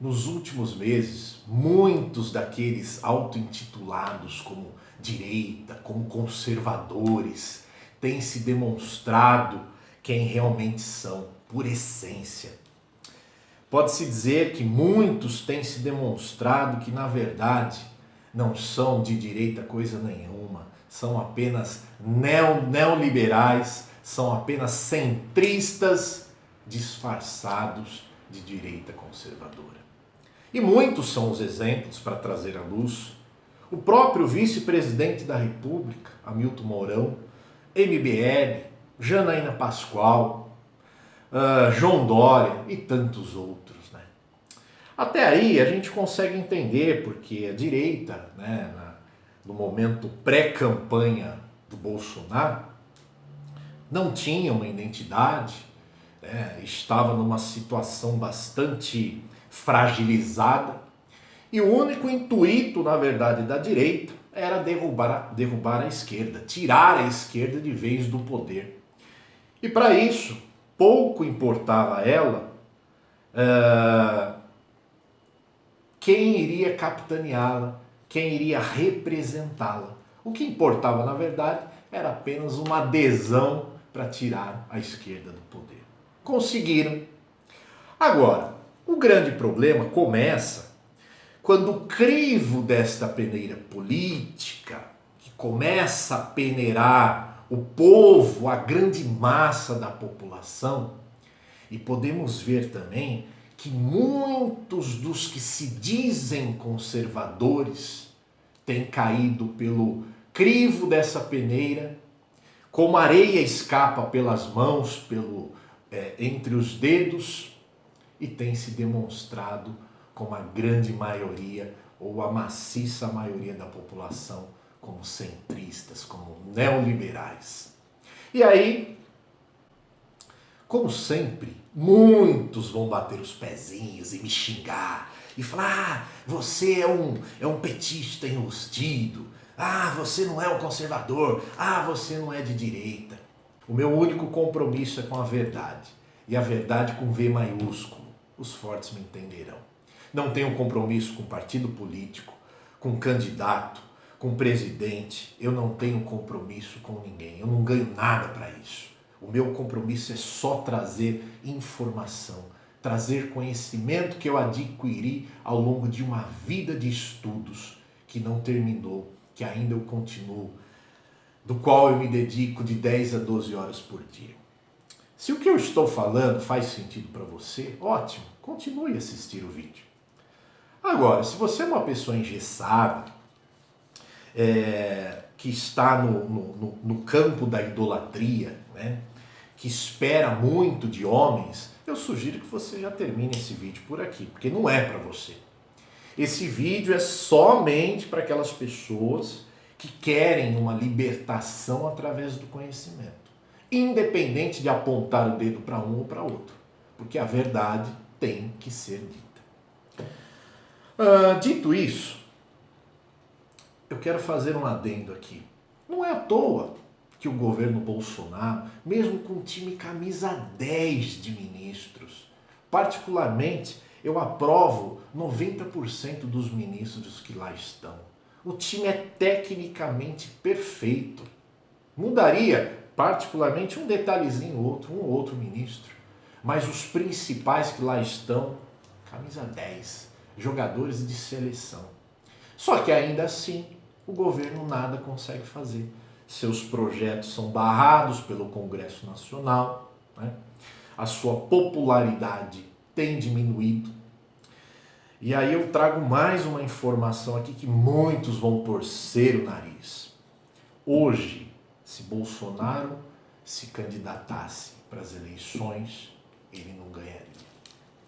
nos últimos meses, muitos daqueles auto-intitulados como direita, como conservadores, têm se demonstrado quem realmente são, por essência. Pode-se dizer que muitos têm se demonstrado que, na verdade, não são de direita coisa nenhuma, são apenas neoliberais, são apenas centristas disfarçados de direita conservadora. E muitos são os exemplos para trazer à luz. O próprio vice-presidente da República, Hamilton Mourão, MBL, Janaína Pascoal, João Dória e tantos outros. Né? Até aí a gente consegue entender porque a direita, né, no momento pré-campanha do Bolsonaro, não tinha uma identidade, né, estava numa situação bastante fragilizada e o único intuito, na verdade, da direita era derrubar a esquerda, tirar a esquerda de vez do poder. E para isso, pouco importava a ela quem iria capitaneá-la, quem iria representá-la. O que importava, na verdade, era apenas uma adesão para tirar a esquerda do poder. Conseguiram. Agora, o grande problema começa quando o crivo desta peneira política, que começa a peneirar o povo, a grande massa da população, e podemos ver também que muitos dos que se dizem conservadores têm caído pelo crivo dessa peneira, como areia escapa pelas mãos, entre os dedos, e tem se demonstrado como a grande maioria ou a maciça maioria da população como centristas, como neoliberais. E aí, como sempre, muitos vão bater os pezinhos e me xingar e falar: você é um petista enrustido, você não é um conservador, você não é de direita. O meu único compromisso é com a verdade, e a verdade com V maiúsculo. Os fortes me entenderão. Não tenho compromisso com partido político, com candidato, com presidente. Eu não tenho compromisso com ninguém. Eu não ganho nada para isso. O meu compromisso é só trazer informação, trazer conhecimento que eu adquiri ao longo de uma vida de estudos que não terminou, que ainda eu continuo, do qual eu me dedico de 10 a 12 horas por dia. Se o que eu estou falando faz sentido para você, ótimo, continue a assistir o vídeo. Agora, se você é uma pessoa engessada, que está no campo da idolatria, né, que espera muito de homens, eu sugiro que você já termine esse vídeo por aqui, porque não é para você. Esse vídeo é somente para aquelas pessoas que querem uma libertação através do conhecimento, independente de apontar o dedo para um ou para outro, porque a verdade tem que ser dita. Dito isso, eu quero fazer um adendo aqui. Não é à toa que o governo Bolsonaro, mesmo com um time camisa 10 de ministros, particularmente eu aprovo 90% dos ministros que lá estão. O time é tecnicamente perfeito. Mudaria particularmente um detalhezinho outro, um outro ministro. Mas os principais que lá estão, camisa 10, jogadores de seleção. Só que ainda assim, o governo nada consegue fazer. Seus projetos são barrados pelo Congresso Nacional, né? A sua popularidade tem diminuído. E aí eu trago mais uma informação aqui que muitos vão torcer o nariz. Hoje, se Bolsonaro se candidatasse para as eleições, ele não ganharia.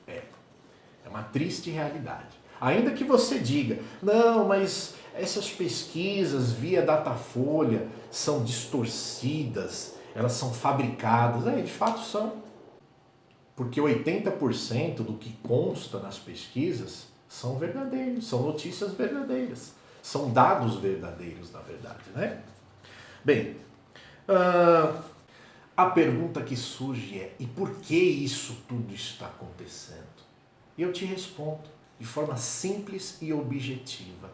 É uma triste realidade. Ainda que você diga, não, mas essas pesquisas via Datafolha são distorcidas, elas são fabricadas. De fato são. Porque 80% do que consta nas pesquisas são verdadeiros, são notícias verdadeiras, são dados verdadeiros, na verdade, né? Bem, a pergunta que surge é: e por que isso tudo está acontecendo? E eu te respondo: de forma simples e objetiva.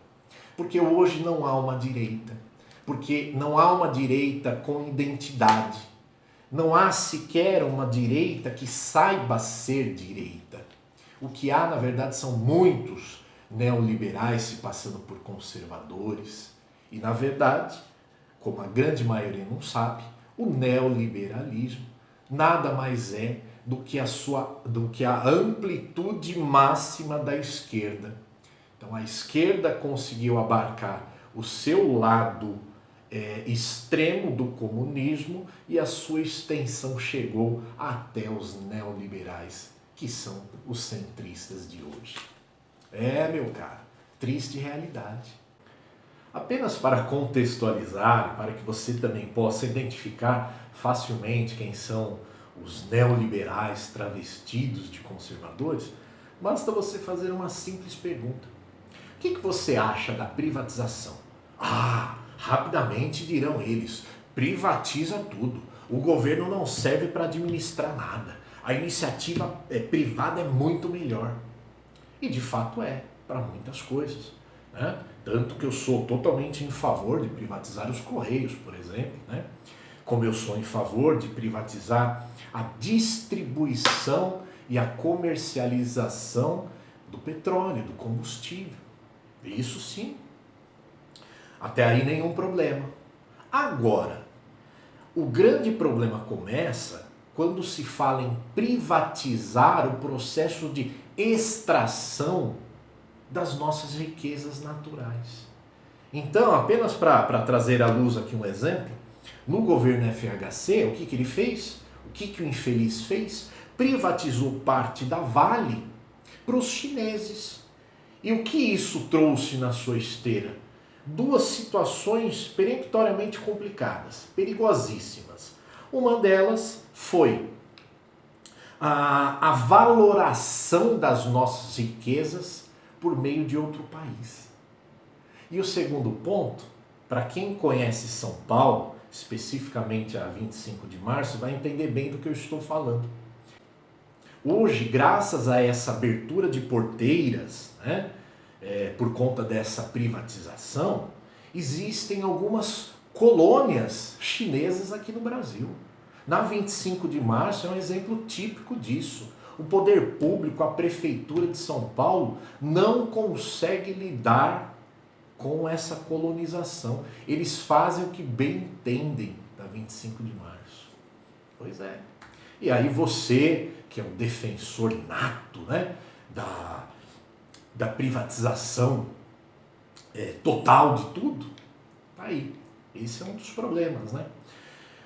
Porque hoje não há uma direita, porque não há uma direita com identidade, não há sequer uma direita que saiba ser direita. O que há, na verdade, são muitos neoliberais se passando por conservadores e, na verdade, como a grande maioria não sabe, o neoliberalismo nada mais é do que a amplitude máxima da esquerda. Então a esquerda conseguiu abarcar o seu lado extremo do comunismo e a sua extensão chegou até os neoliberais, que são os centristas de hoje. Meu caro, triste realidade. Apenas para contextualizar, para que você também possa identificar facilmente quem são os neoliberais travestidos de conservadores, basta você fazer uma simples pergunta. O que você acha da privatização? Rapidamente dirão eles, privatiza tudo. O governo não serve para administrar nada. A iniciativa privada é muito melhor. E de fato para muitas coisas. Né? Tanto que eu sou totalmente em favor de privatizar os Correios, por exemplo, né? Como eu sou em favor de privatizar a distribuição e a comercialização do petróleo, do combustível. Isso sim. Até aí nenhum problema. Agora, o grande problema começa quando se fala em privatizar o processo de extração das nossas riquezas naturais. Então, apenas para trazer à luz aqui um exemplo, no governo FHC, o que ele fez? O que o infeliz fez? Privatizou parte da Vale para os chineses. E o que isso trouxe na sua esteira? Duas situações peremptoriamente complicadas, perigosíssimas. Uma delas foi a valoração das nossas riquezas por meio de outro país. E o segundo ponto, para quem conhece São Paulo, especificamente a 25 de março, vai entender bem do que eu estou falando. Hoje, graças a essa abertura de porteiras, né, por conta dessa privatização, existem algumas colônias chinesas aqui no Brasil. Na 25 de março é um exemplo típico disso. O poder público, a prefeitura de São Paulo, não consegue lidar com essa colonização. Eles fazem o que bem entendem da 25 de março. Pois é. E aí você, que é um defensor nato, né, da privatização total de tudo, tá aí. Esse é um dos problemas, né?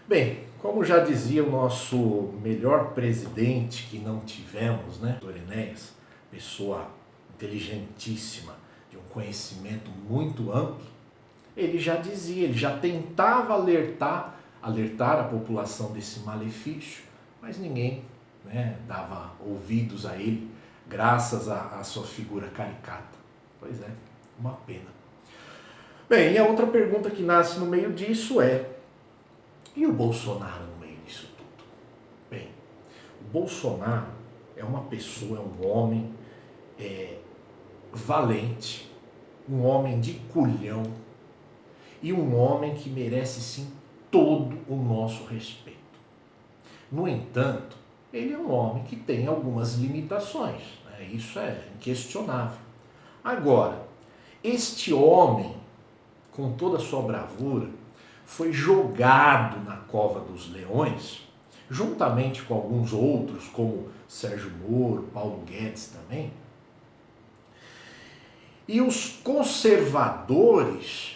Bem, como já dizia o nosso melhor presidente que não tivemos, né, Dr. Enéas, pessoa inteligentíssima, de um conhecimento muito amplo, ele já dizia, ele já tentava alertar a população desse malefício, mas ninguém, né, dava ouvidos a ele, graças à sua figura caricata. Pois é, uma pena. Bem, e a outra pergunta que nasce no meio disso e o Bolsonaro no meio disso tudo? Bem, o Bolsonaro é uma pessoa, é um homem valente, um homem de culhão e um homem que merece sim todo o nosso respeito. No entanto, ele é um homem que tem algumas limitações, né? Isso é inquestionável. Agora, este homem, com toda a sua bravura, foi jogado na cova dos leões, juntamente com alguns outros, como Sérgio Moro, Paulo Guedes também. E os conservadores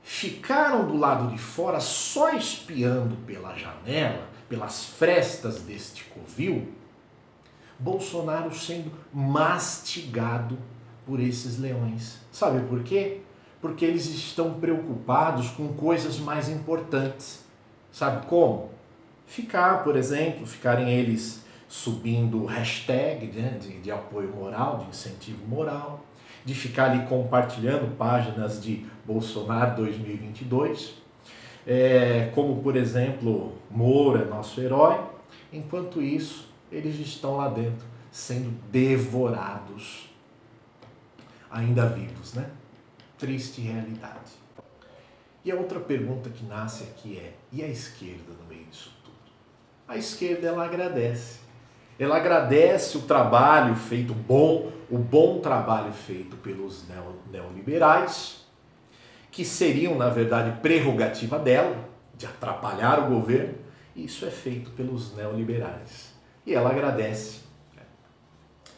ficaram do lado de fora só espiando pela janela, pelas frestas deste covil, Bolsonaro sendo mastigado por esses leões. Sabe por quê? Porque eles estão preocupados com coisas mais importantes. Sabe como? Ficarem eles subindo hashtag, né, de apoio moral, de incentivo moral, de ficar ali compartilhando páginas de Bolsonaro 2022, como por exemplo, Moro é nosso herói. Enquanto isso, eles estão lá dentro sendo devorados ainda vivos, né? Triste realidade. E a outra pergunta que nasce aqui é, e a esquerda no meio disso tudo? A esquerda, ela agradece. Ela agradece o trabalho feito o bom trabalho feito pelos neoliberais, que seriam, na verdade, prerrogativa dela, de atrapalhar o governo, e isso é feito pelos neoliberais. E ela agradece.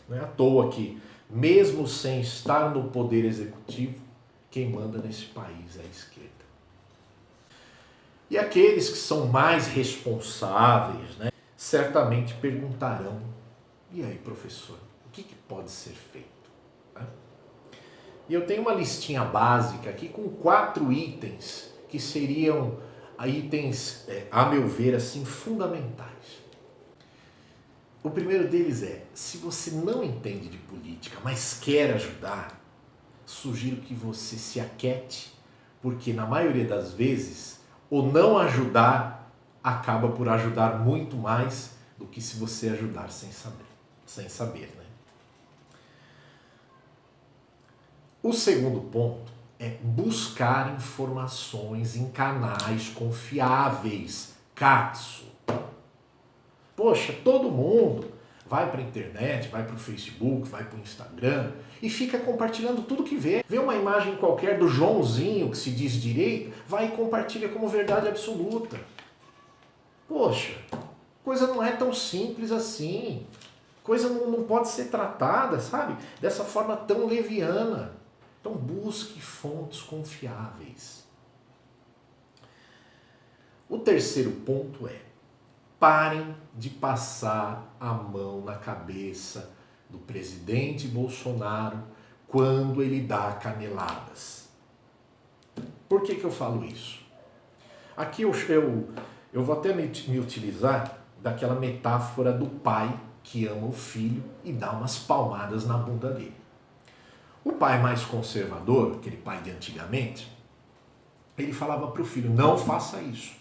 Não é à toa que, mesmo sem estar no poder executivo, quem manda nesse país é a esquerda. E aqueles que são mais responsáveis, né, certamente perguntarão, e aí, professor, o que pode ser feito? E eu tenho uma listinha básica aqui com 4 itens que seriam itens, a meu ver, assim, fundamentais. O primeiro deles é, se você não entende de política, mas quer ajudar, sugiro que você se aquete, porque na maioria das vezes, o não ajudar acaba por ajudar muito mais do que se você ajudar sem saber, né? O segundo ponto é buscar informações em canais confiáveis. Katsu. Poxa, todo mundo vai para a internet, vai para o Facebook, vai para o Instagram e fica compartilhando tudo que vê. Vê uma imagem qualquer do Joãozinho que se diz direito, vai e compartilha como verdade absoluta. Poxa, coisa não é tão simples assim. Coisa não pode ser tratada, sabe, dessa forma tão leviana. Então busque fontes confiáveis. O terceiro ponto é, parem de passar a mão na cabeça do presidente Bolsonaro quando ele dá caneladas. Por que eu falo isso? Aqui eu vou até me utilizar daquela metáfora do pai que ama o filho e dá umas palmadas na bunda dele. O pai mais conservador, aquele pai de antigamente, ele falava para o filho, não faça isso.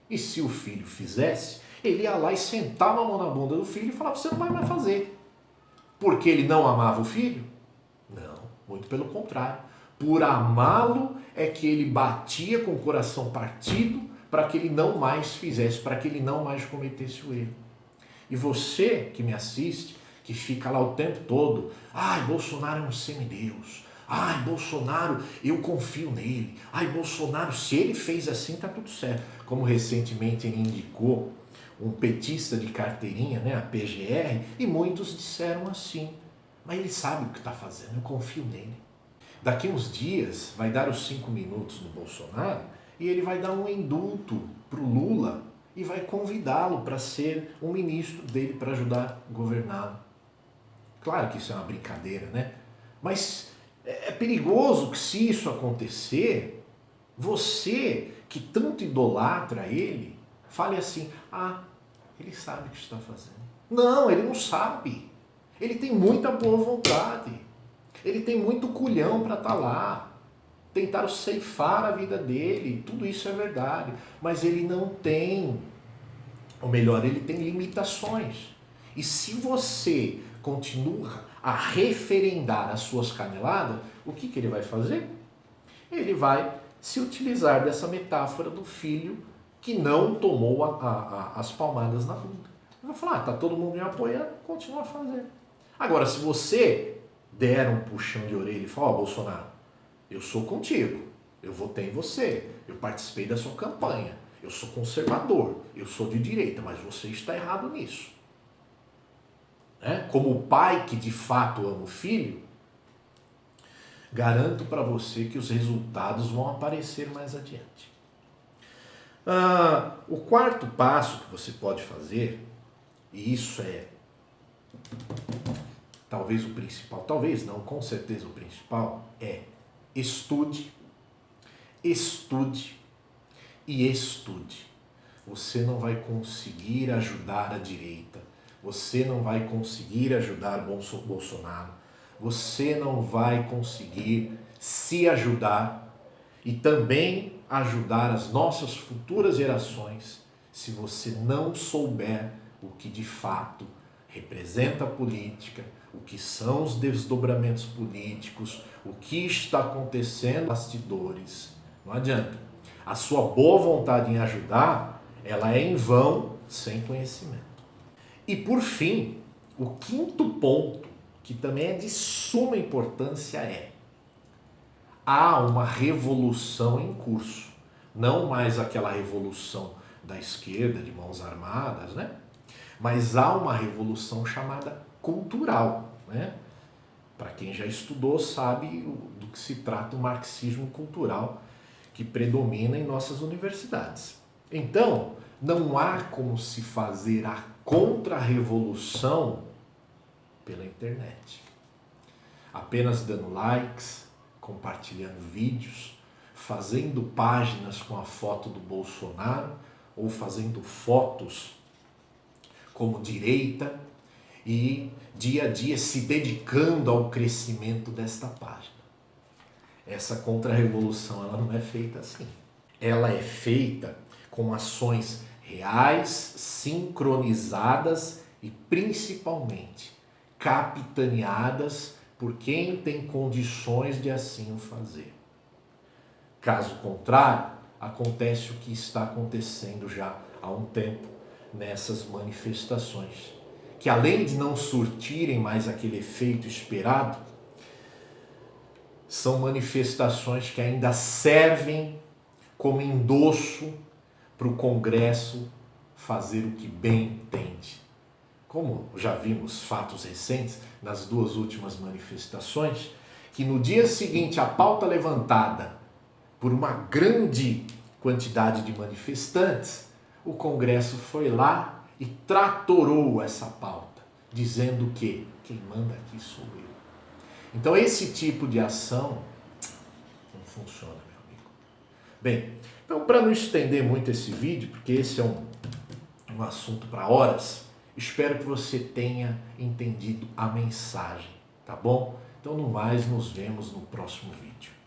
E se o filho fizesse, ele ia lá e sentava a mão na bunda do filho e falava, você não vai mais fazer. Porque ele não amava o filho? Não, muito pelo contrário. Por amá-lo é que ele batia com o coração partido para que ele não mais fizesse, para que ele não mais cometesse o erro. E você que me assiste, que fica lá o tempo todo, ai, Bolsonaro é um semideus, ai, Bolsonaro, eu confio nele, ai, Bolsonaro, se ele fez assim, tá tudo certo. Como recentemente ele indicou um petista de carteirinha, né, a PGR, e muitos disseram assim, mas ele sabe o que está fazendo, eu confio nele. Daqui uns dias vai dar os 5 minutos no Bolsonaro e ele vai dar um indulto para o Lula e vai convidá-lo para ser um ministro dele, para ajudar a governá-lo. Claro que isso é uma brincadeira, né? Mas é perigoso que, se isso acontecer, você que tanto idolatra ele, fale assim, ah, ele sabe o que está fazendo. Não, ele não sabe. Ele tem muita boa vontade. Ele tem muito culhão para estar lá. Tentaram ceifar a vida dele, tudo isso é verdade. Mas ele não tem, ou melhor, ele tem limitações. E se você continua a referendar as suas caneladas, o que ele vai fazer? Ele vai se utilizar dessa metáfora do filho que não tomou as palmadas na bunda. Ele vai falar, tá todo mundo me apoiando, continua a fazer. Agora, se você der um puxão de orelha e falar, Bolsonaro, eu sou contigo, eu votei em você, eu participei da sua campanha, eu sou conservador, eu sou de direita, mas você está errado nisso. Como o pai que de fato ama o filho, garanto para você que os resultados vão aparecer mais adiante. O quarto passo que você pode fazer, e isso é talvez o principal, talvez não, com certeza o principal, é estude, estude e estude. Você não vai conseguir ajudar a direita, você não vai conseguir ajudar Bolsonaro, você não vai conseguir se ajudar e também ajudar as nossas futuras gerações se você não souber o que de fato representa a política, o que são os desdobramentos políticos, o que está acontecendo nos bastidores. Não adianta. A sua boa vontade em ajudar, ela é em vão sem conhecimento. E por fim, o quinto ponto, que também é de suma importância, é: há uma revolução em curso. Não mais aquela revolução da esquerda de mãos armadas, né? Mas há uma revolução chamada cultural, né? Para quem já estudou sabe do que se trata o marxismo cultural que predomina em nossas universidades. Então, não há como se fazer a contra-revolução pela internet. Apenas dando likes, compartilhando vídeos, fazendo páginas com a foto do Bolsonaro ou fazendo fotos como direita e dia a dia se dedicando ao crescimento desta página. Essa contra-revolução ela não é feita assim. Ela é feita com ações reais, sincronizadas e principalmente capitaneadas por quem tem condições de assim o fazer. Caso contrário, acontece o que está acontecendo já há um tempo nessas manifestações, que além de não surtirem mais aquele efeito esperado, são manifestações que ainda servem como endosso para o Congresso fazer o que bem entende. Como já vimos fatos recentes nas duas últimas manifestações, que no dia seguinte a pauta levantada por uma grande quantidade de manifestantes, o Congresso foi lá e tratorou essa pauta, dizendo que quem manda aqui sou eu. Então esse tipo de ação não funciona, meu amigo. Bem, então para não estender muito esse vídeo, porque esse é um assunto para horas, espero que você tenha entendido a mensagem, tá bom? Então no mais, nos vemos no próximo vídeo.